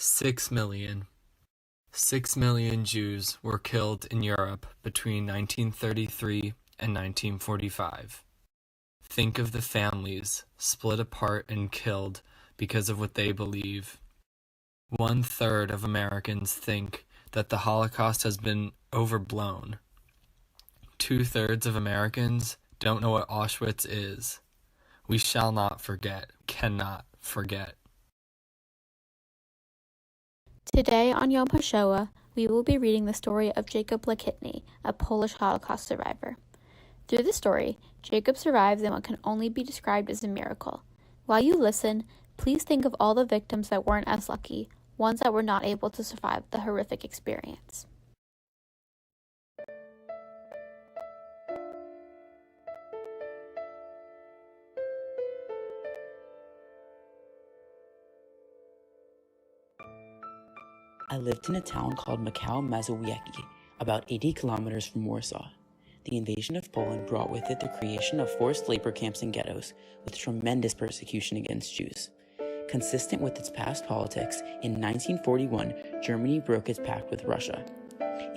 6 million. 6 million Jews were killed in Europe between 1933 and 1945. Think of the families split apart and killed because of what they believe. 1/3 of Americans think that the Holocaust has been overblown. 2/3 of Americans don't know what Auschwitz is. We shall not forget, cannot forget. Today on Yom HaShoah, we will be reading the story of Jacob Lakitny, a Polish Holocaust survivor. Through the story, Jacob survives in what can only be described as a miracle. While you listen, please think of all the victims that weren't as lucky, ones that were not able to survive the horrific experience. I lived in a town called Makał Mazowiecki, about 80 kilometers from Warsaw. The invasion of Poland brought with it the creation of forced labor camps and ghettos, with tremendous persecution against Jews. Consistent with its past politics, in 1941, Germany broke its pact with Russia.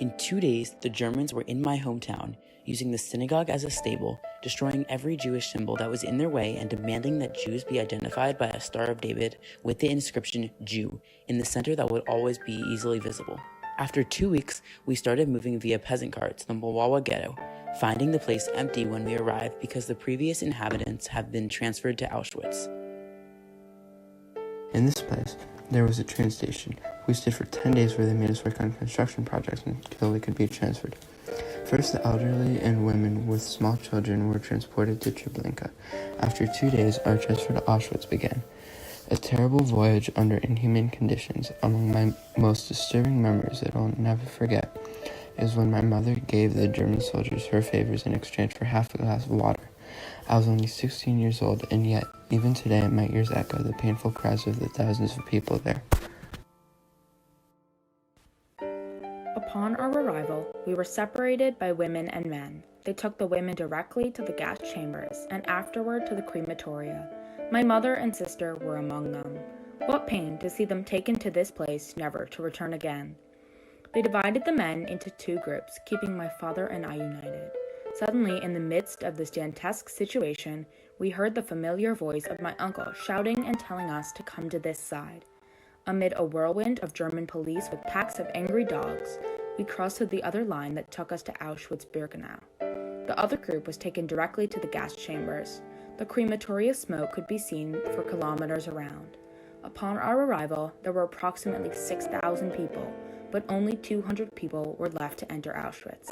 In 2 days, the Germans were in my hometown, using the synagogue as a stable, destroying every Jewish symbol that was in their way and demanding that Jews be identified by a Star of David with the inscription Jew in the center that would always be easily visible. After 2 weeks, we started moving via peasant cart to the Mława ghetto, finding the place empty when we arrived because the previous inhabitants have been transferred to Auschwitz. In this place, there was a train station. We stayed for 10 days where they made us work on construction projects until we could be transferred. First, the elderly and women with small children were transported to Treblinka. After 2 days, our transfer to Auschwitz began. A terrible voyage under inhumane conditions. Among my most disturbing memories that I'll never forget is when my mother gave the German soldiers her favors in exchange for half a glass of water. I was only 16 years old, and yet, even today, my ears echo the painful cries of the thousands of people there. Upon our arrival, we were separated by women and men. They took the women directly to the gas chambers and afterward to the crematoria. My mother and sister were among them. What pain to see them taken to this place, never to return again. They divided the men into 2 groups, keeping my father and I united. Suddenly, in the midst of this dantesque situation, we heard the familiar voice of my uncle shouting and telling us to come to this side. Amid a whirlwind of German police with packs of angry dogs, we crossed to the other line that took us to Auschwitz-Birkenau. The other group was taken directly to the gas chambers. The crematoria smoke could be seen for kilometers around. Upon our arrival, there were approximately 6,000 people, but only 200 people were left to enter Auschwitz.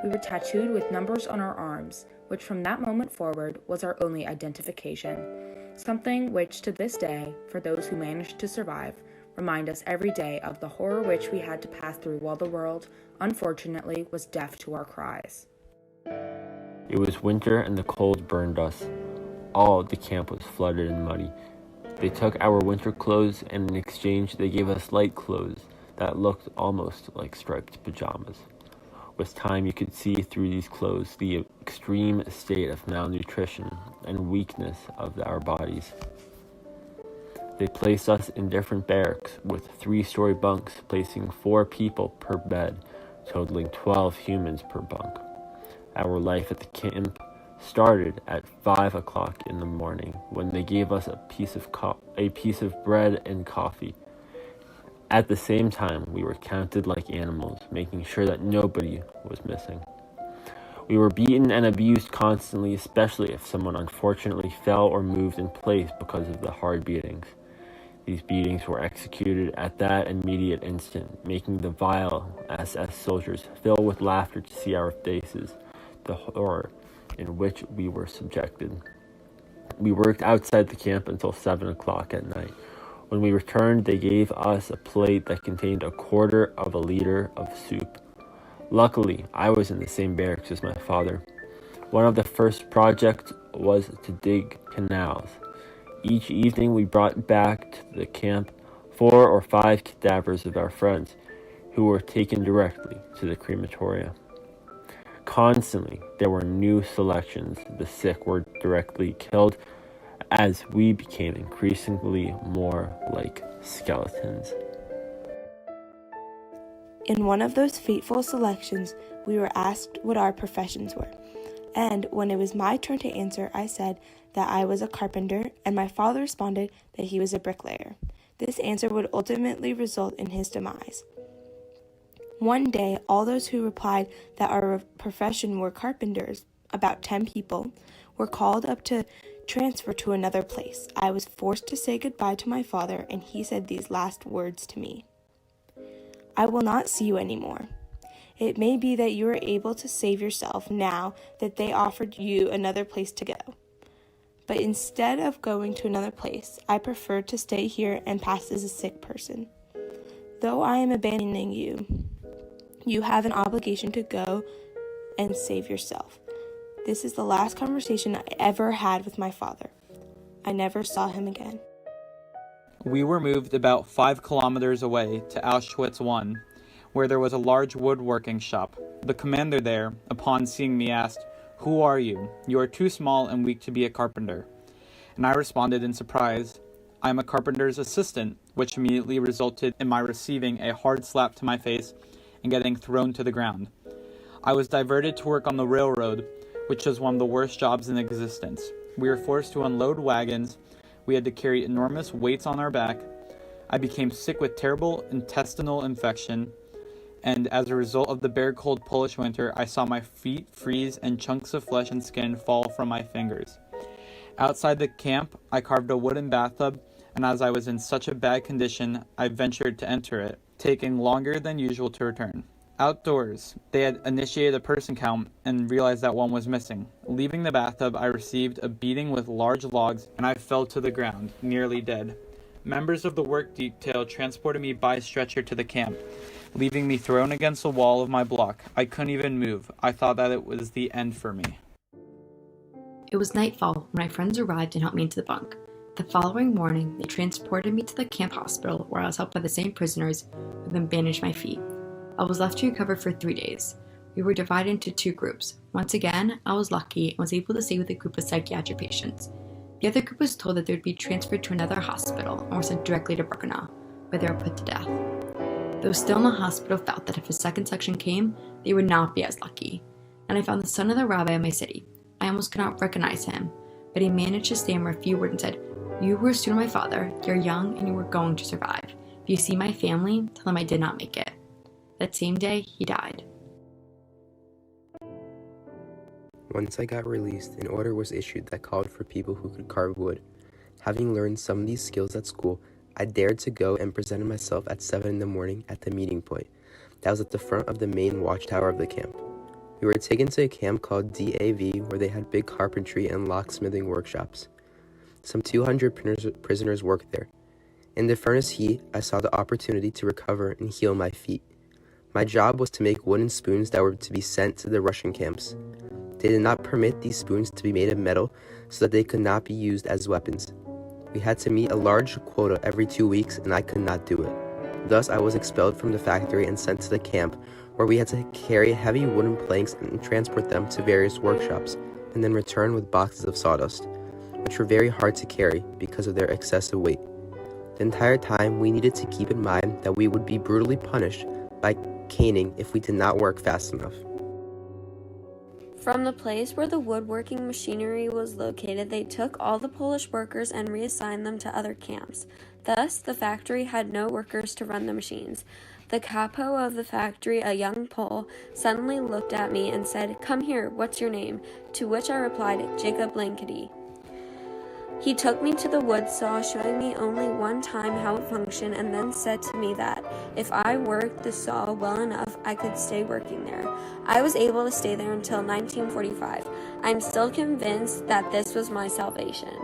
We were tattooed with numbers on our arms, which from that moment forward was our only identification. Something which, to this day, for those who managed to survive, remind us every day of the horror which we had to pass through while the world, unfortunately, was deaf to our cries. It was winter and the cold burned us. All of the camp was flooded and muddy. They took our winter clothes and in exchange they gave us light clothes that looked almost like striped pajamas. With time you could see through these clothes the extreme state of malnutrition and weakness of our bodies. They placed us in different barracks with 3-story bunks, placing 4 people per bed, totaling 12 humans per bunk. Our life at the camp started at 5 o'clock in the morning when they gave us a piece of bread and coffee. At the same time, we were counted like animals, making sure that nobody was missing. We were beaten and abused constantly, especially if someone unfortunately fell or moved in place because of the hard beatings. These beatings were executed at that immediate instant, making the vile SS soldiers fill with laughter to see our faces, the horror in which we were subjected. We worked outside the camp until 7 o'clock at night. When we returned, they gave us a plate that contained 1/4 of a liter of soup. Luckily, I was in the same barracks as my father. One of the first projects was to dig canals. Each evening we brought back to the camp 4 or 5 cadavers of our friends who were taken directly to the crematoria. Constantly, there were new selections. The sick were directly killed as we became increasingly more like skeletons. In one of those fateful selections, we were asked what our professions were. And when it was my turn to answer, I said that I was a carpenter, and my father responded that he was a bricklayer. This answer would ultimately result in his demise. One day, all those who replied that our profession were carpenters, about 10 people, were called up to transfer to another place. I was forced to say goodbye to my father, and he said these last words to me: "I will not see you anymore. It may be that you are able to save yourself now that they offered you another place to go. But instead of going to another place, I prefer to stay here and pass as a sick person. Though I am abandoning you, you have an obligation to go and save yourself." This is the last conversation I ever had with my father. I never saw him again. We were moved about 5 kilometers away to Auschwitz I, where there was a large woodworking shop. The commander there, upon seeing me, asked, "Who are you? You are too small and weak to be a carpenter." And I responded in surprise, "I am a carpenter's assistant," which immediately resulted in my receiving a hard slap to my face and getting thrown to the ground. I was diverted to work on the railroad, which was one of the worst jobs in existence. We were forced to unload wagons. We had to carry enormous weights on our back. I became sick with terrible intestinal infection, and as a result of the bare cold Polish winter, I saw my feet freeze and chunks of flesh and skin fall from my fingers. Outside the camp, I carved a wooden bathtub, and as I was in such a bad condition, I ventured to enter it, taking longer than usual to return. Outdoors, they had initiated a person count and realized that one was missing. Leaving the bathtub, I received a beating with large logs, and I fell to the ground, nearly dead. Members of the work detail transported me by stretcher to the camp, leaving me thrown against the wall of my block. I couldn't even move. I thought that it was the end for me. It was nightfall when my friends arrived and helped me into the bunk. The following morning, they transported me to the camp hospital, where I was helped by the same prisoners who then bandaged my feet. I was left to recover for 3 days. We were divided into 2 groups. Once again, I was lucky and was able to stay with a group of psychiatric patients. The other group was told that they would be transferred to another hospital and were sent directly to Birkenau, where they were put to death. Those still in the hospital felt that if a second section came, they would not be as lucky. And I found the son of the rabbi in my city. I almost could not recognize him, but he managed to stammer a few words and said, "You were a student of my father, you're young, and you were going to survive. If you see my family, tell them I did not make it." That same day, he died. Once I got released, an order was issued that called for people who could carve wood. Having learned some of these skills at school, I dared to go and presented myself at 7 in the morning at the meeting point. That was at the front of the main watchtower of the camp. We were taken to a camp called DAV, where they had big carpentry and locksmithing workshops. Some 200 prisoners worked there. In the furnace heat, I saw the opportunity to recover and heal my feet. My job was to make wooden spoons that were to be sent to the Russian camps. They did not permit these spoons to be made of metal so that they could not be used as weapons. We had to meet a large quota every 2 weeks, and I could not do it. Thus, I was expelled from the factory and sent to the camp, where we had to carry heavy wooden planks and transport them to various workshops, and then return with boxes of sawdust, which were very hard to carry because of their excessive weight. The entire time, we needed to keep in mind that we would be brutally punished by caning if we did not work fast enough. From the place where the woodworking machinery was located, they took all the Polish workers and reassigned them to other camps. Thus, the factory had no workers to run the machines. The capo of the factory, a young Pole, suddenly looked at me and said, "Come here, what's your name?" To which I replied, "Jacob Blankety." He took me to the wood saw, showing me only one time how it functioned, and then said to me that if I worked the saw well enough, I could stay working there. I was able to stay there until 1945. I'm still convinced that this was my salvation.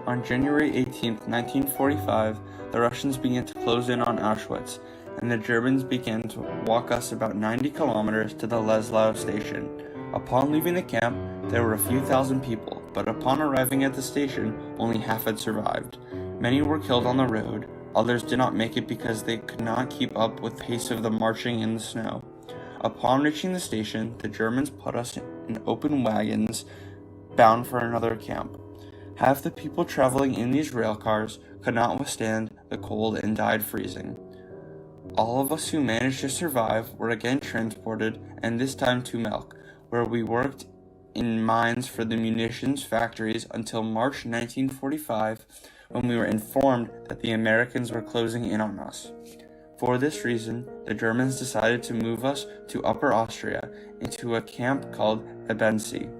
On January 18, 1945, the Russians began to close in on Auschwitz, and the Germans began to walk us about 90 kilometers to the Leslau station. Upon leaving the camp, there were a few thousand people, but upon arriving at the station, only half had survived. Many were killed on the road, others did not make it because they could not keep up with the pace of the marching in the snow. Upon reaching the station, the Germans put us in open wagons bound for another camp. Half the people traveling in these rail cars could not withstand the cold and died freezing. All of us who managed to survive were again transported, and this time to Melk, where we worked in mines for the munitions factories until March 1945, when we were informed that the Americans were closing in on us. For this reason, the Germans decided to move us to Upper Austria into a camp called Ebensee.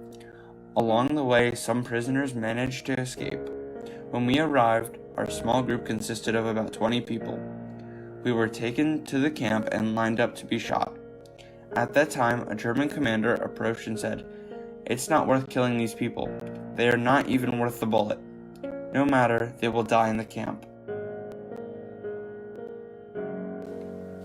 Along the way, some prisoners managed to escape. When we arrived, our small group consisted of about 20 people. We were taken to the camp and lined up to be shot. At that time, a German commander approached and said, "It's not worth killing these people. They are not even worth the bullet. No matter, they will die in the camp."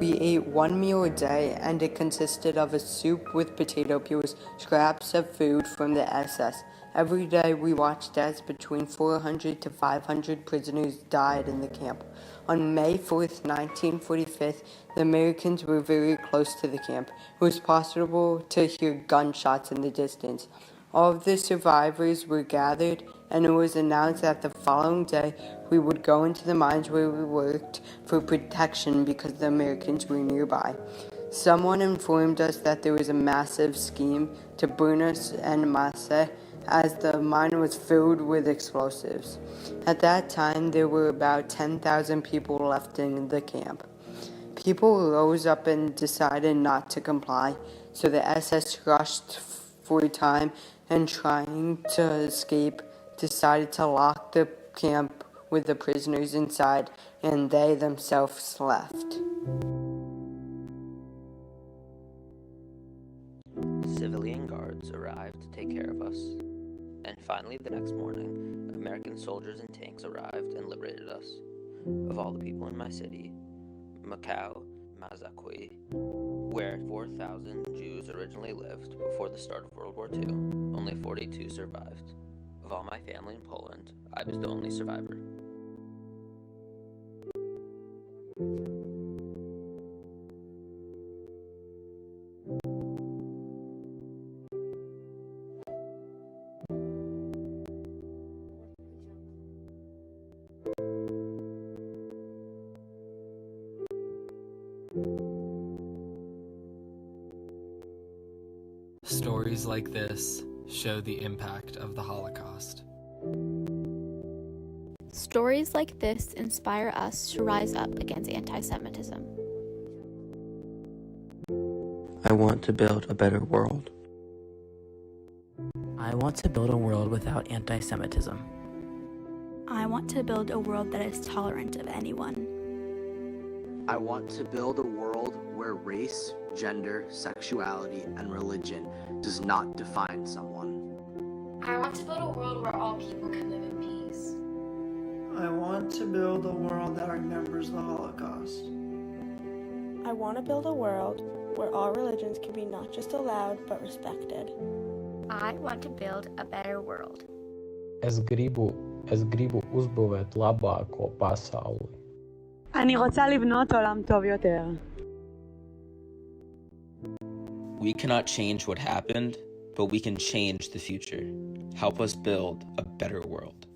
We ate one meal a day, and it consisted of a soup with potato peels, scraps of food from the SS. Every day we watched as between 400 to 500 prisoners died in the camp. On May 4th, 1945, the Americans were very close to the camp. It was possible to hear gunshots in the distance. All of the survivors were gathered, and it was announced that the following day we would go into the mines where we worked for protection because the Americans were nearby. Someone informed us that there was a massive scheme to burn us en masse, as the mine was filled with explosives. At that time, there were about 10,000 people left in the camp. People rose up and decided not to comply, so the SS rushed for time and, trying to escape, decided to lock the camp with the prisoners inside, and they themselves left. Civilian guards arrived to take care of us. And finally, the next morning, American soldiers and tanks arrived and liberated us. Of all the people in my city, Macau, Mazakwe, where 4,000 Jews originally lived before the start of World War II, only 42 survived. Of all my family in Poland, I was the only survivor. Stories like this show the impact of the Holocaust. Stories like this inspire us to rise up against anti-Semitism. I want to build a better world. I want to build a world without anti-Semitism. I want to build a world that is tolerant of anyone. I want to build a world where race, gender, sexuality, and religion does not define someone. I want to build a world where all people can live in peace. I want to build a world that remembers the Holocaust. I want to build a world where all religions can be not just allowed, but respected. I want to build a better world. Es gribu uzbūvēt labāko pasauli. אני רוצה לבנות עולם טוב יותר. We cannot change what happened, but we can change the future. Help us build a better world.